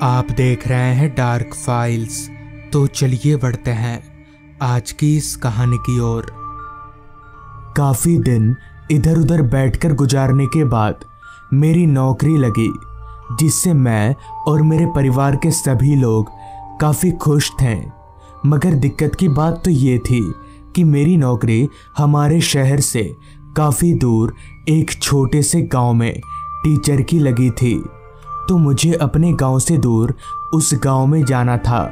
आप देख रहे हैं डार्क फाइल्स। तो चलिए बढ़ते हैं आज की इस कहानी की ओर। काफी दिन इधर उधर बैठकर गुजारने के बाद मेरी नौकरी लगी, जिससे मैं और मेरे परिवार के सभी लोग काफी खुश थे। मगर दिक्कत की बात तो ये थी कि मेरी नौकरी हमारे शहर से काफी दूर एक छोटे से गांव में टीचर की लगी थी, तो मुझे अपने गांव से दूर उस गांव में जाना था।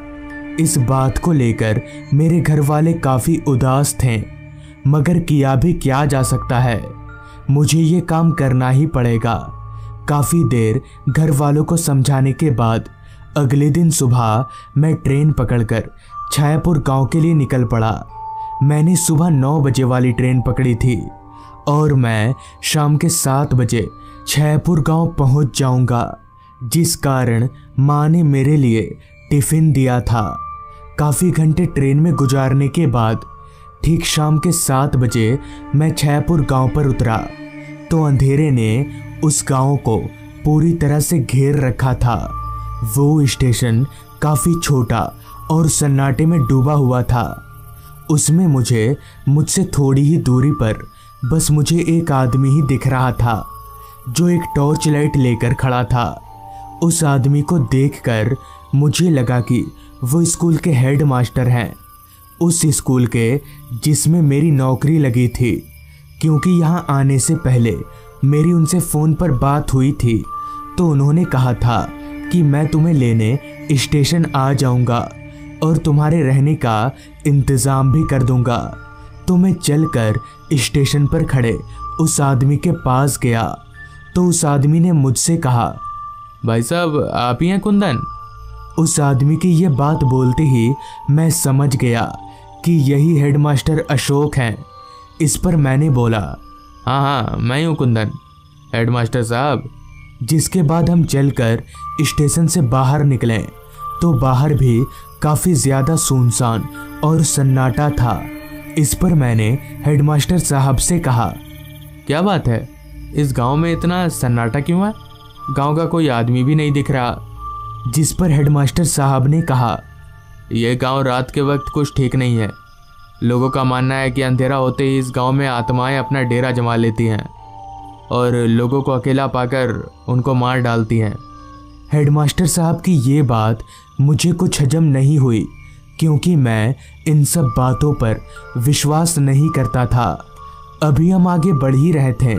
इस बात को लेकर मेरे घर वाले काफ़ी उदास थे, मगर किया भी क्या जा सकता है, मुझे ये काम करना ही पड़ेगा। काफ़ी देर घर वालों को समझाने के बाद अगले दिन सुबह मैं ट्रेन पकड़कर छायापुर गांव के लिए निकल पड़ा। मैंने सुबह 9 बजे वाली ट्रेन पकड़ी थी और मैं शाम के 7 बजे छायापुर गांव पहुंच जाऊंगा, जिस कारण माँ ने मेरे लिए टिफ़िन दिया था। काफ़ी घंटे ट्रेन में गुजारने के बाद ठीक शाम के 7 बजे मैं छायापुर गांव पर उतरा तो अंधेरे ने उस गांव को पूरी तरह से घेर रखा था। वो स्टेशन काफ़ी छोटा और सन्नाटे में डूबा हुआ था। उसमें मुझसे थोड़ी ही दूरी पर बस मुझे एक आदमी ही दिख रहा था, जो एक टॉर्च लाइट लेकर खड़ा था। उस आदमी को देखकर मुझे लगा कि वो स्कूल के हेड मास्टर हैं, उस स्कूल के जिसमें मेरी नौकरी लगी थी। क्योंकि यहाँ आने से पहले मेरी उनसे फ़ोन पर बात हुई थी, तो उन्होंने कहा था कि मैं तुम्हें लेने स्टेशन आ जाऊँगा और तुम्हारे रहने का इंतज़ाम भी कर दूँगा। तो मैं चलकर स्टेशन पर खड़े उस आदमी के पास गया तो उस आदमी ने मुझसे कहा, भाई साहब आप ही हैं कुंदन? उस आदमी की यह बात बोलते ही मैं समझ गया कि यही हेडमास्टर अशोक हैं। इस पर मैंने बोला, हाँ मैं ही हूँ कुंदन, हेडमास्टर साहब। जिसके बाद हम चलकर स्टेशन से बाहर निकले तो बाहर भी काफ़ी ज़्यादा सुनसान और सन्नाटा था। इस पर मैंने हेडमास्टर साहब से कहा, क्या बात है, इस गांव में इतना सन्नाटा क्यों है? गांव का कोई आदमी भी नहीं दिख रहा। जिस पर हेडमास्टर साहब ने कहा, यह गांव रात के वक्त कुछ ठीक नहीं है। लोगों का मानना है कि अंधेरा होते ही इस गांव में आत्माएं अपना डेरा जमा लेती हैं और लोगों को अकेला पाकर उनको मार डालती हैं। हेडमास्टर साहब की ये बात मुझे कुछ हजम नहीं हुई, क्योंकि मैं इन सब बातों पर विश्वास नहीं करता था। अभी हम आगे बढ़ ही रहे थे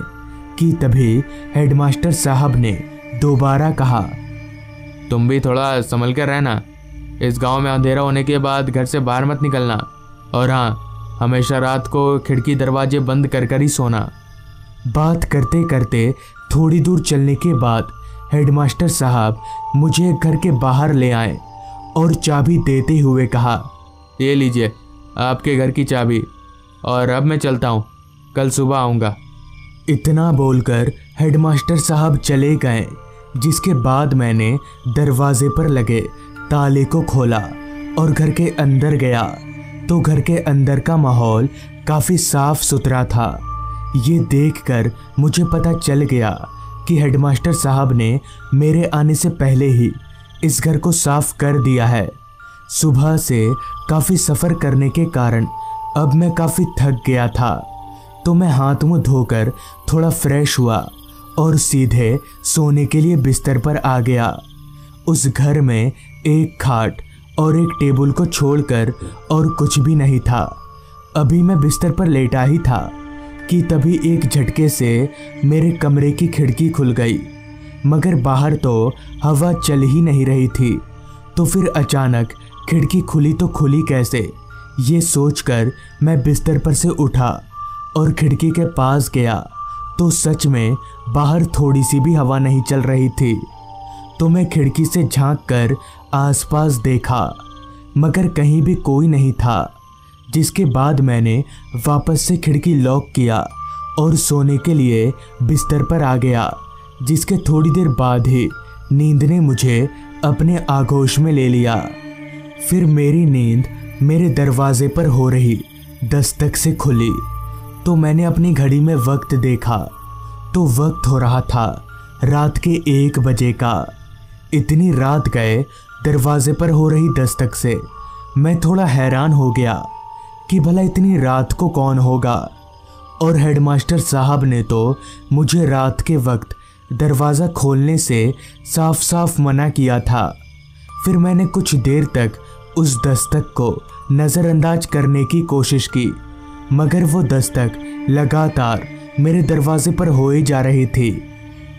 कि तभी हेडमास्टर साहब ने दोबारा कहा, तुम भी थोड़ा संभल कर रहना। इस गांव में अंधेरा होने के बाद घर से बाहर मत निकलना, और हाँ, हमेशा रात को खिड़की दरवाजे बंद कर कर ही सोना। बात करते करते थोड़ी दूर चलने के बाद हेडमास्टर साहब मुझे घर के बाहर ले आए और चाबी देते हुए कहा, ये लीजिए आपके घर की चाबी, और अब मैं चलता हूँ, कल सुबह आऊँगा। इतना बोलकर हेडमास्टर साहब चले गए। जिसके बाद मैंने दरवाजे पर लगे ताले को खोला और घर के अंदर गया तो घर के अंदर का माहौल काफ़ी साफ सुथरा था। ये देखकर मुझे पता चल गया कि हेडमास्टर साहब ने मेरे आने से पहले ही इस घर को साफ कर दिया है। सुबह से काफ़ी सफ़र करने के कारण अब मैं काफ़ी थक गया था, तो मैं हाथ मुंह धोकर थोड़ा फ्रेश हुआ और सीधे सोने के लिए बिस्तर पर आ गया। उस घर में एक खाट और एक टेबल को छोड़कर और कुछ भी नहीं था। अभी मैं बिस्तर पर लेटा ही था कि तभी एक झटके से मेरे कमरे की खिड़की खुल गई, मगर बाहर तो हवा चल ही नहीं रही थी। तो फिर अचानक खिड़की खुली तो खुली कैसे, ये सोचकर मैं बिस्तर पर से उठा और खिड़की के पास गया तो सच में बाहर थोड़ी सी भी हवा नहीं चल रही थी। तो मैं खिड़की से झांककर आसपास देखा, मगर कहीं भी कोई नहीं था। जिसके बाद मैंने वापस से खिड़की लॉक किया और सोने के लिए बिस्तर पर आ गया। जिसके थोड़ी देर बाद ही नींद ने मुझे अपने आगोश में ले लिया। फिर मेरी नींद मेरे दरवाजे पर हो रही दस्तक से खुली तो मैंने अपनी घड़ी में वक्त देखा तो वक्त हो रहा था रात के 1 बजे का। इतनी रात गए दरवाजे पर हो रही दस्तक से मैं थोड़ा हैरान हो गया कि भला इतनी रात को कौन होगा। और हेडमास्टर साहब ने तो मुझे रात के वक्त दरवाज़ा खोलने से साफ साफ मना किया था। फिर मैंने कुछ देर तक उस दस्तक को नज़रअंदाज करने की कोशिश की, मगर वो दस्तक लगातार मेरे दरवाजे पर हो ही जा रही थी,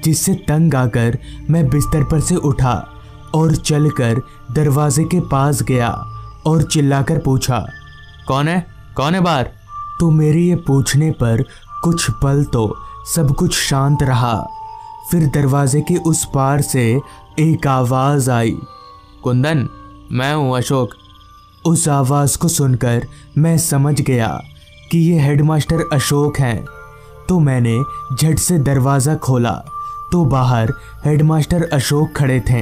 जिससे तंग आकर मैं बिस्तर पर से उठा और चलकर दरवाजे के पास गया और चिल्लाकर पूछा, कौन है बाहर? तो मेरे ये पूछने पर कुछ पल तो सब कुछ शांत रहा। फिर दरवाजे के उस पार से एक आवाज़ आई, कुंदन, मैं हूँ अशोक। उस आवाज़ को सुनकर मैं समझ गया कि ये हेडमास्टर अशोक हैं। तो मैंने झट से दरवाज़ा खोला तो बाहर हेडमास्टर अशोक खड़े थे,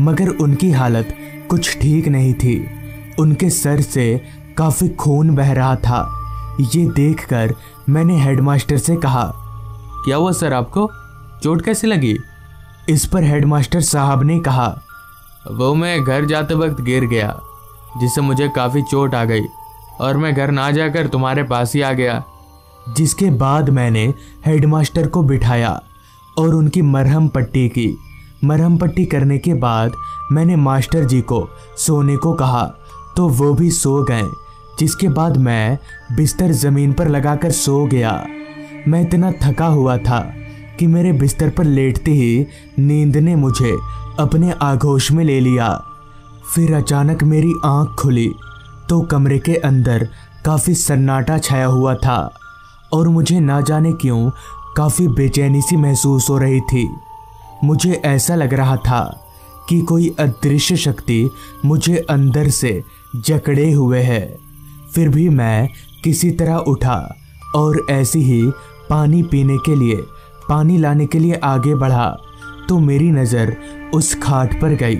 मगर उनकी हालत कुछ ठीक नहीं थी। उनके सर से काफ़ी खून बह रहा था। ये देखकर मैंने हेडमास्टर से कहा, क्या हुआ सर, आपको चोट कैसे लगी? इस पर हेडमास्टर साहब ने कहा, वो मैं घर जाते वक्त गिर गया, जिससे मुझे काफ़ी चोट आ गई और मैं घर ना जाकर तुम्हारे पास ही आ गया। जिसके बाद मैंने हेडमास्टर को बिठाया और उनकी मरहम पट्टी की। मरहम पट्टी करने के बाद मैंने मास्टर जी को सोने को कहा तो वो भी सो गए, जिसके बाद मैं बिस्तर ज़मीन पर लगाकर सो गया। मैं इतना थका हुआ था कि मेरे बिस्तर पर लेटते ही नींद ने मुझे अपने आगोश में ले लिया। फिर अचानक मेरी आंख खुली तो कमरे के अंदर काफ़ी सन्नाटा छाया हुआ था और मुझे ना जाने क्यों काफ़ी बेचैनी सी महसूस हो रही थी। मुझे ऐसा लग रहा था कि कोई अदृश्य शक्ति मुझे अंदर से जकड़े हुए है। फिर भी मैं किसी तरह उठा और ऐसे ही पानी पीने के लिए, पानी लाने के लिए आगे बढ़ा तो मेरी नज़र उस खाट पर गई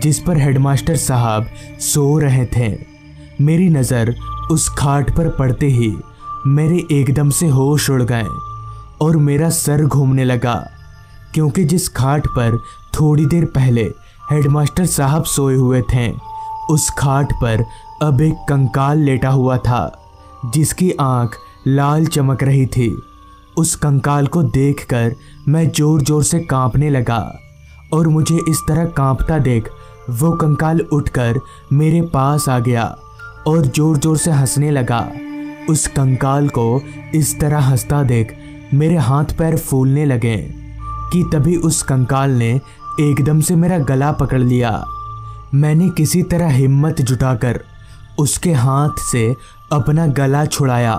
जिस पर हेडमास्टर साहब सो रहे थे। मेरी नज़र उस खाट पर पड़ते ही मेरे एकदम से होश उड़ गए और मेरा सर घूमने लगा, क्योंकि जिस खाट पर थोड़ी देर पहले हेडमास्टर साहब सोए हुए थे, उस खाट पर अब एक कंकाल लेटा हुआ था जिसकी आंख लाल चमक रही थी। उस कंकाल को देखकर मैं ज़ोर ज़ोर से कांपने लगा और मुझे इस तरह कांपता देख वो कंकाल उठकर मेरे पास आ गया और ज़ोर ज़ोर से हंसने लगा। उस कंकाल को इस तरह हंसता देख मेरे हाथ पैर फूलने लगे कि तभी उस कंकाल ने एकदम से मेरा गला पकड़ लिया। मैंने किसी तरह हिम्मत जुटाकर उसके हाथ से अपना गला छुड़ाया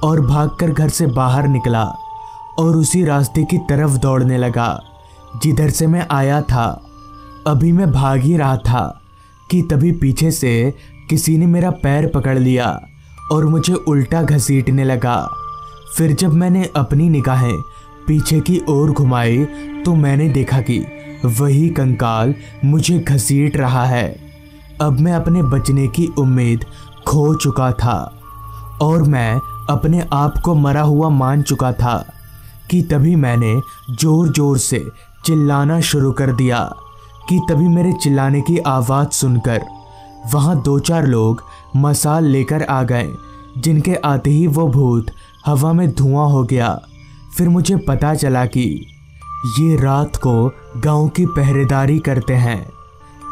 और भागकर घर से बाहर निकला और उसी रास्ते की तरफ दौड़ने लगा जिधर से मैं आया था। अभी मैं भाग ही रहा था कि तभी पीछे से किसी ने मेरा पैर पकड़ लिया और मुझे उल्टा घसीटने लगा। फिर जब मैंने अपनी निगाहें पीछे की ओर घुमाई तो मैंने देखा कि वही कंकाल मुझे घसीट रहा है। अब मैं अपने बचने की उम्मीद खो चुका था और मैं अपने आप को मरा हुआ मान चुका था कि तभी मैंने ज़ोर ज़ोर से चिल्लाना शुरू कर दिया कि तभी मेरे चिल्लाने की आवाज़ सुनकर वहाँ 2-4 लोग मसाल लेकर आ गए, जिनके आते ही वो भूत हवा में धुआं हो गया। फिर मुझे पता चला कि ये रात को गांव की पहरेदारी करते हैं,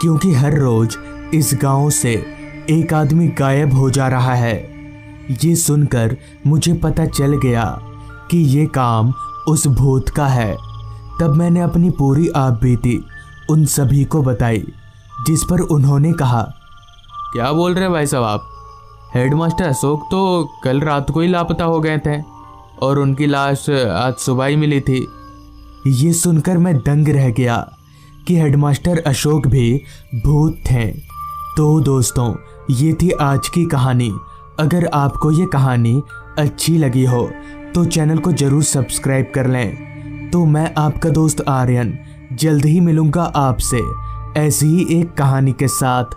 क्योंकि हर रोज़ इस गांव से एक आदमी गायब हो जा रहा है। ये सुनकर मुझे पता चल गया कि ये काम उस भूत का है। तब मैंने अपनी पूरी आपबीती उन सभी को बताई, जिस पर उन्होंने कहा, क्या बोल रहे भाई साहब आप? हेडमास्टर अशोक तो कल रात को ही लापता हो गए थे और उनकी लाश आज सुबह ही मिली थी। ये सुनकर मैं दंग रह गया कि हेडमास्टर अशोक भी भूत थे। तो दोस्तों, ये थी आज की कहानी। अगर आपको ये कहानी अच्छी लगी हो तो चैनल को ज़रूर सब्सक्राइब कर लें। तो मैं आपका दोस्त आर्यन जल्द ही मिलूँगा आपसे ऐसी ही एक कहानी के साथ।